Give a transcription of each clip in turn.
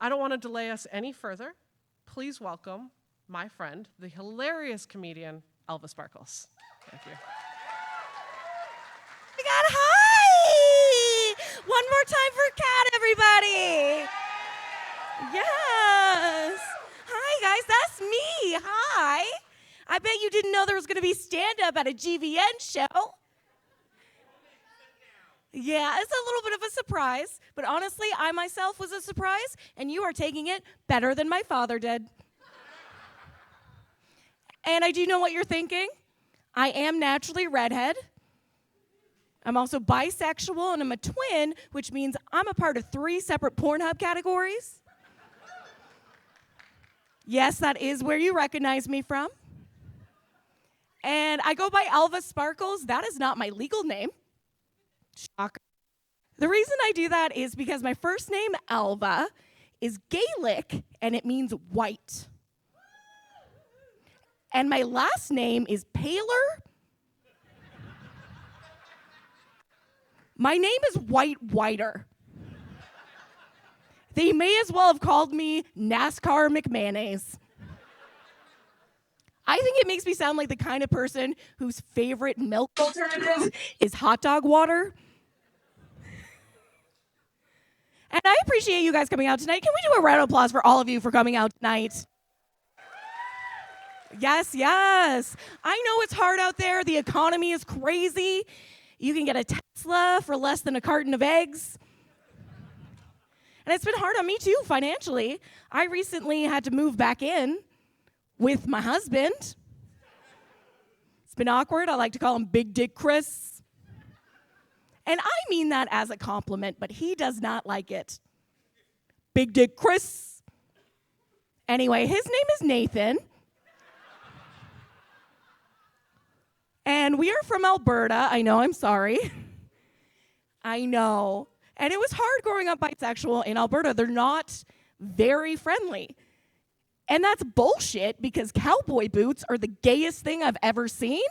I don't want to delay us any further. Please welcome my friend, the hilarious comedian, Alva Sparkles. Thank you. Oh my God, hi! One more time for Kat, everybody. Yes. Hi, guys, that's me. Hi. I bet you didn't know there was going to be stand-up at a GvN show. Yeah, it's a little bit of a surprise, but honestly, I myself was a surprise, and you are taking it better than my father did. And I do know what you're thinking. I am naturally redhead. I'm also bisexual, and I'm a twin, which means I'm a part of 3 separate Pornhub categories. Yes, that is where you recognize me from. And I go by Alva Sparkles. That is not my legal name. Shocker. The reason I do that is because my first name, Alva, is Gaelic, and it means white. And my last name is Paler. My name is White Whiter. They may as well have called me NASCAR McMannays. I think it makes me sound like the kind of person whose favorite milk alternative is hot dog water. And I appreciate you guys coming out tonight. Can we do a round of applause for all of you for coming out tonight? Yes, yes. I know it's hard out there. The economy is crazy. You can get a Tesla for less than a carton of eggs. And it's been hard on me too, financially. I recently had to move back in with my husband. It's been awkward. I like to call him Big Dick Chris. And I mean that as a compliment, but he does not like it. Big Dick Chris. Anyway, his name is Nathan. And we are from Alberta. I know, I'm sorry. I know. And it was hard growing up bisexual in Alberta. They're not very friendly. And that's bullshit because cowboy boots are the gayest thing I've ever seen.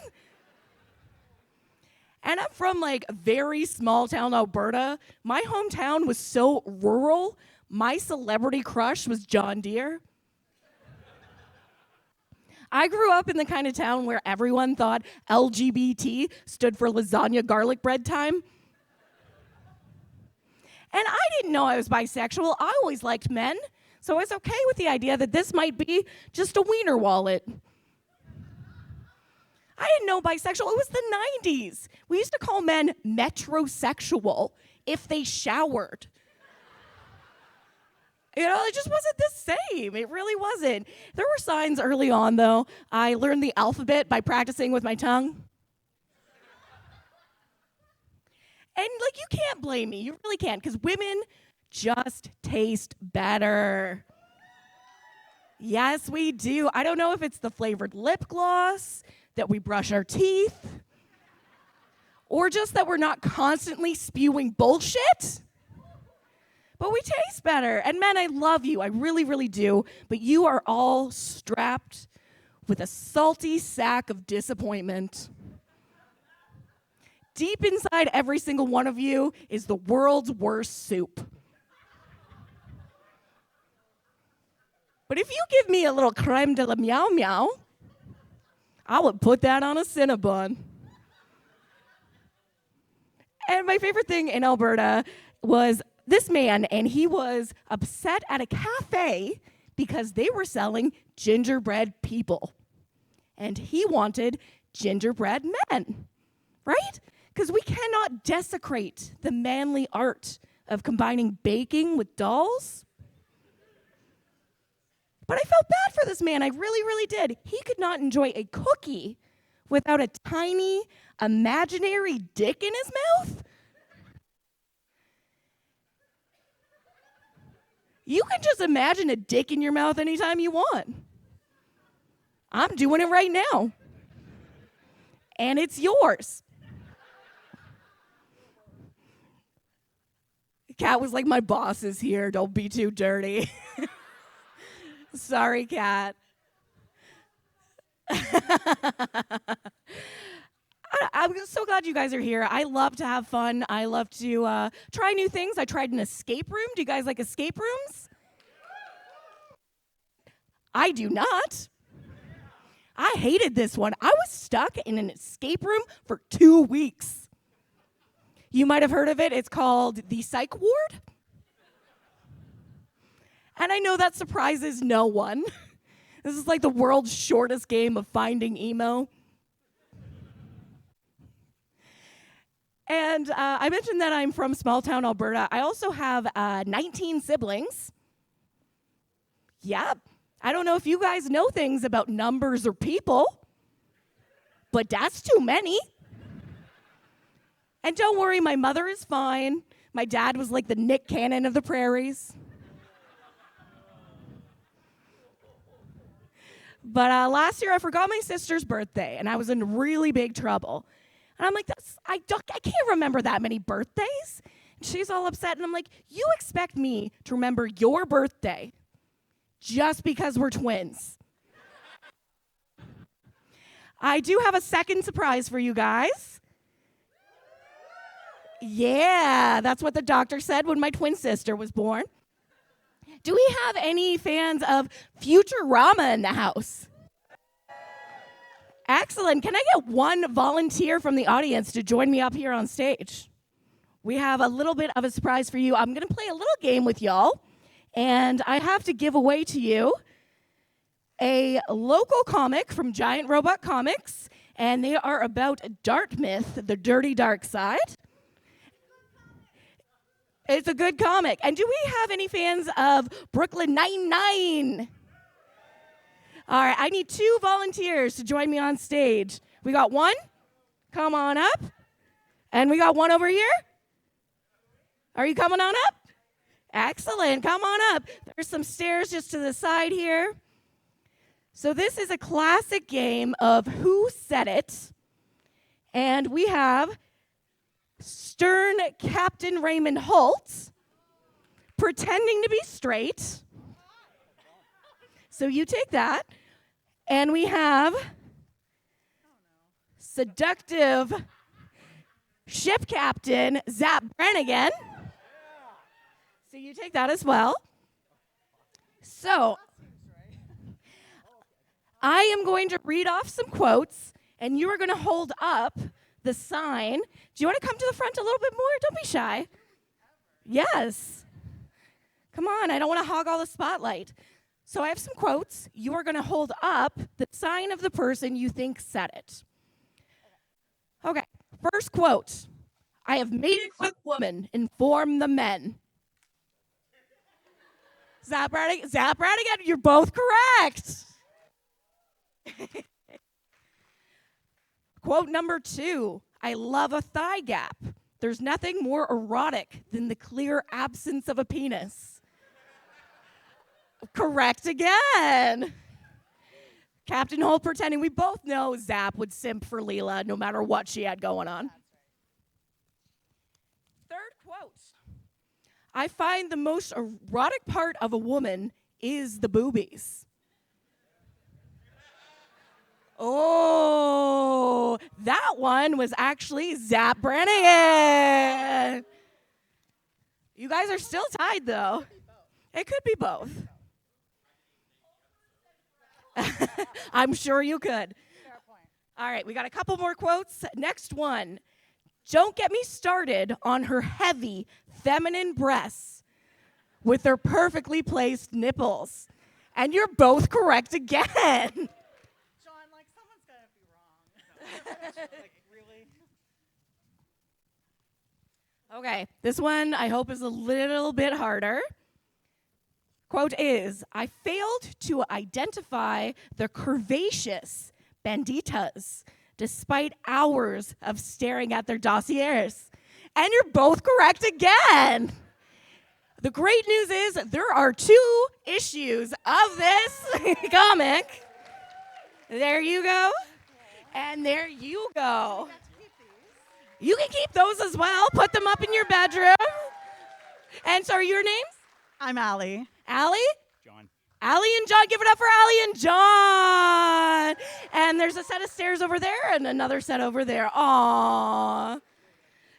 And I'm from like very small town Alberta. My hometown was so rural. My celebrity crush was John Deere. I grew up in the kind of town where everyone thought LGBT stood for lasagna garlic bread time. And I didn't know I was bisexual. I always liked men. So I was okay with the idea that this might be just a wiener wallet. I didn't know bisexual. It was the 90s. We used to call men metrosexual if they showered. You know, it just wasn't the same. It really wasn't. There were signs early on, though. I learned the alphabet by practicing with my tongue. And, like, you can't blame me. You really can't, because women just taste better. Yes, we do. I don't know if it's the flavored lip gloss, that we brush our teeth, or just that we're not constantly spewing bullshit. But we taste better. And men, I love you. I really, really do. But you are all strapped with a salty sack of disappointment. Deep inside every single one of you is the world's worst soup. But if you give me a little creme de la meow meow, I would put that on a Cinnabon. And my favorite thing in Alberta was this man, and he was upset at a cafe because they were selling gingerbread people. And he wanted gingerbread men, right? Because we cannot desecrate the manly art of combining baking with dolls. But I felt bad for this man. I really, really did. He could not enjoy a cookie without a tiny, imaginary dick in his mouth. You can just imagine a dick in your mouth anytime you want. I'm doing it right now. And it's yours. Kat was like, my boss is here. Don't be too dirty. Sorry, Kat. I'm so glad you guys are here. I love to have fun. I love to try new things. I tried an escape room. Do you guys like escape rooms? I do not. I hated this one. I was stuck in an escape room for 2 weeks. You might have heard of it. It's called the Psych Ward. And I know that surprises no one. This is like the world's shortest game of finding emo. And I mentioned that I'm from small town Alberta. I also have 19 siblings. Yep. I don't know if you guys know things about numbers or people, but that's too many. And don't worry, my mother is fine. My dad was like the Nick Cannon of the prairies. But last year I forgot my sister's birthday, and I was in really big trouble. And I'm like, I can't remember that many birthdays. And she's all upset, and I'm like, you expect me to remember your birthday just because we're twins? I do have a second surprise for you guys. Yeah, that's what the doctor said when my twin sister was born. Do we have any fans of Futurama in the house? Excellent. Can I get one volunteer from the audience to join me up here on stage? We have a little bit of a surprise for you. I'm going to play a little game with y'all, and I have to give away to you a local comic from Giant Robot Comics, and they are about Dartmouth, the dirty dark side. It's a good comic. And do we have any fans of Brooklyn Nine-Nine? All right, I need 2 volunteers to join me on stage. We got one? Come on up. And we got one over here? Are you coming on up? Excellent, come on up. There's some stairs just to the side here. So this is a classic game of Who Said It? And we have stern Captain Raymond Holt pretending to be straight. So you take that. And we have seductive ship captain Zap Brannigan. So you take that as well. So I am going to read off some quotes, and you are going to hold up the sign. Do you want to come to the front a little bit more? Don't be shy. Yes. Come on, I don't want to hog all the spotlight. So I have some quotes. You are going to hold up the sign of the person you think said it. Okay, first quote. I have made it quick, woman, inform the men. Zap Brannigan, you're both correct. Quote number 2, I love a thigh gap. There's nothing more erotic than the clear absence of a penis. Correct again. Captain Holt pretending. We both know Zap would simp for Leela no matter what she had going on. Third quote. I find the most erotic part of a woman is the boobies. Oh, that one was actually Zap Brannigan. You guys are still tied, though. It could be both. I'm sure you could. All right, we got a couple more quotes. Next one. Don't get me started on her heavy, feminine breasts with their perfectly placed nipples. And you're both correct again. John, like, someone's going to be wrong. Like, really? Okay, this one I hope is a little bit harder. Quote is, I failed to identify the curvaceous banditas despite hours of staring at their dossiers. And you're both correct again. The great news is there are 2 issues of this comic. There you go. And there you go. You can keep those as well. Put them up in your bedroom. And sorry, your names? I'm Allie. Allie? John. Allie and John. Give it up for Allie and John. And there's a set of stairs over there and another set over there. Aww.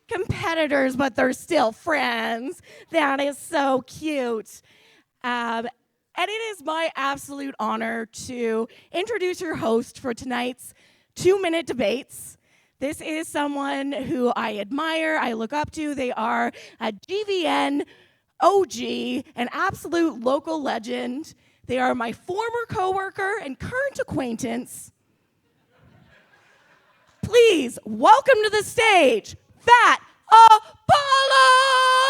Competitors, but they're still friends. That is so cute. And it is my absolute honor to introduce your host for tonight's 2-minute debates. This is someone who I admire, I look up to. They are a GvN OG, an absolute local legend. They are my former coworker and current acquaintance. Please welcome to the stage, Fat Apollo!